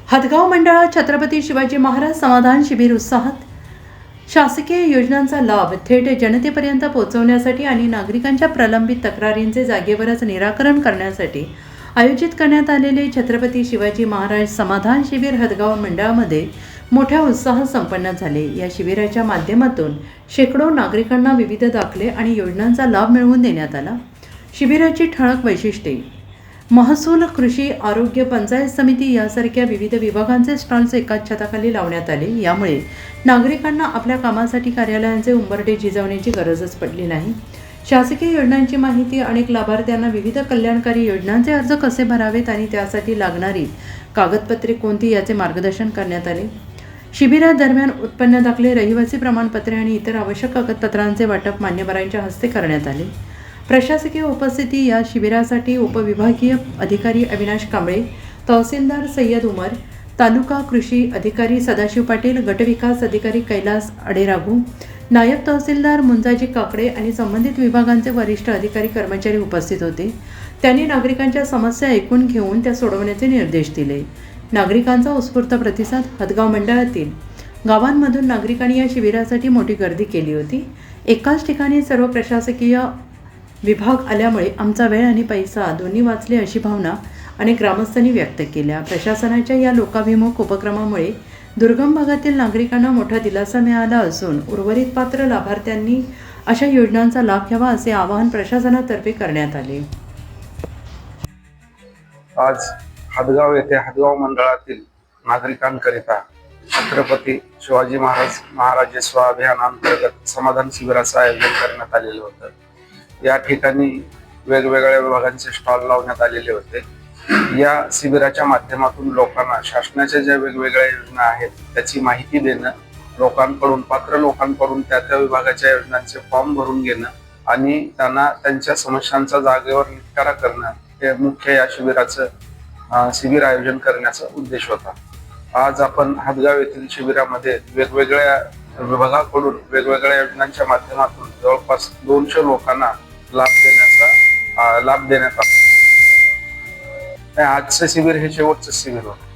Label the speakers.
Speaker 1: हदगाव मंडळात छत्रपती शिवाजी महाराज समाधान शिबिर उत्साहात। शासकीय योजनांचा लाभ थेट जनतेपर्यंत पोहोचवण्यासाठी आणि नागरिकांच्या प्रलंबित तक्रारींचे जागेवरच निराकरण करण्यासाठी आयोजित करण्यात आलेले छत्रपती शिवाजी महाराज समाधान शिबिर हदगाव मंडळामध्ये मोठ्या उत्साहात संपन्न झाले। या शिबिराच्या माध्यमातून शेकडो नागरिकांना विविध दाखले आणि योजनांचा लाभ मिळवून देण्यात आला। शिबिराची ठळक वैशिष्ट्ये: महसूल, कृषी, आरोग्य, पंचायत समिती यासारख्या विविध विभागांचे स्टॉल्स एकाच छताखाली लावण्यात आले। यामुळे नागरिकांना आपल्या कामासाठी कार्यालयांचे उंबरठे झिजवण्याची गरजच पडली नाही। शासकीय योजनांची माहिती, अनेक लाभार्थ्यांना विविध कल्याणकारी योजनांचे अर्ज कसे भरावेत आणि त्यासाठी लागणारी कागदपत्रे कोणती याचे मार्गदर्शन करण्यात आले। शिबिरादरम्यान उत्पन्न दाखले, रहिवासी प्रमाणपत्रे आणि इतर आवश्यक कागदपत्रांचे वाटप मान्यवरांच्या हस्ते करण्यात आले। प्रशासकीय उपस्थिती: या शिबिरासाठी उपविभागीय अधिकारी अविनाश कांबळे, तहसीलदार सय्यद उमर, तालुका कृषी अधिकारी सदाशिव पाटील, गटविकास अधिकारी कैलास अडेराघू, नायब तहसीलदार मुंजाजी काकडे आणि संबंधित विभागांचे वरिष्ठ अधिकारी कर्मचारी उपस्थित होते। त्यांनी नागरिकांच्या समस्या ऐकून घेऊन त्या सोडवण्याचे निर्देश दिले। नागरिकांचा उत्स्फूर्त प्रतिसाद: हदगाव मंडळातील गावांमधून नागरिकांनी या शिबिरासाठी मोठी गर्दी केली होती। एकाच ठिकाणी सर्व प्रशासकीय विभाग आल्यामुळे आमचा वेळ आणि पैसा दोन्ही वाचले अशी भावना अनेक ग्रामस्थांनी व्यक्त केल्या। प्रशासनाच्या या लोकाभिमुख उपक्रमामुळे दुर्गम भागातील नागरिकांना मोठा दिलासा मिळाला असून उर्वरित पात्र लाभार्थ्यांनी अशा योजनांचा लाभ घ्यावा असे आवाहन प्रशासनातर्फे करण्यात आले।
Speaker 2: आज हदगाव येथे हदगाव मंडळातील नागरिकांकरिता छत्रपती शिवाजी महाराज अभियानांतर्गत समाधान शिबिराचं आयोजन करण्यात आलेलं होतं। या ठिकाणी वेगवेगळ्या विभागांचे स्टॉल लावण्यात आलेले होते। या शिबिराच्या माध्यमातून लोकांना शासनाच्या ज्या वेगवेगळ्या योजना आहेत त्याची माहिती देणं, पात्र लोकांकडून त्या विभागाच्या योजनांचे फॉर्म भरून घेणं आणि त्यांना त्यांच्या समस्यांचा जागेवर निपटारा करणं हे मुख्य या शिबिर आयोजन करण्याचा उद्देश होता। आज आपण हदगाव येथील शिबिरामध्ये वेगवेगळ्या विभागाकडून वेगवेगळ्या योजनांच्या माध्यमातून जवळपास 200 लोकांना लाभ देण्यात आला। आजचं शिबिर हे शेवटचं शिबिर होतं।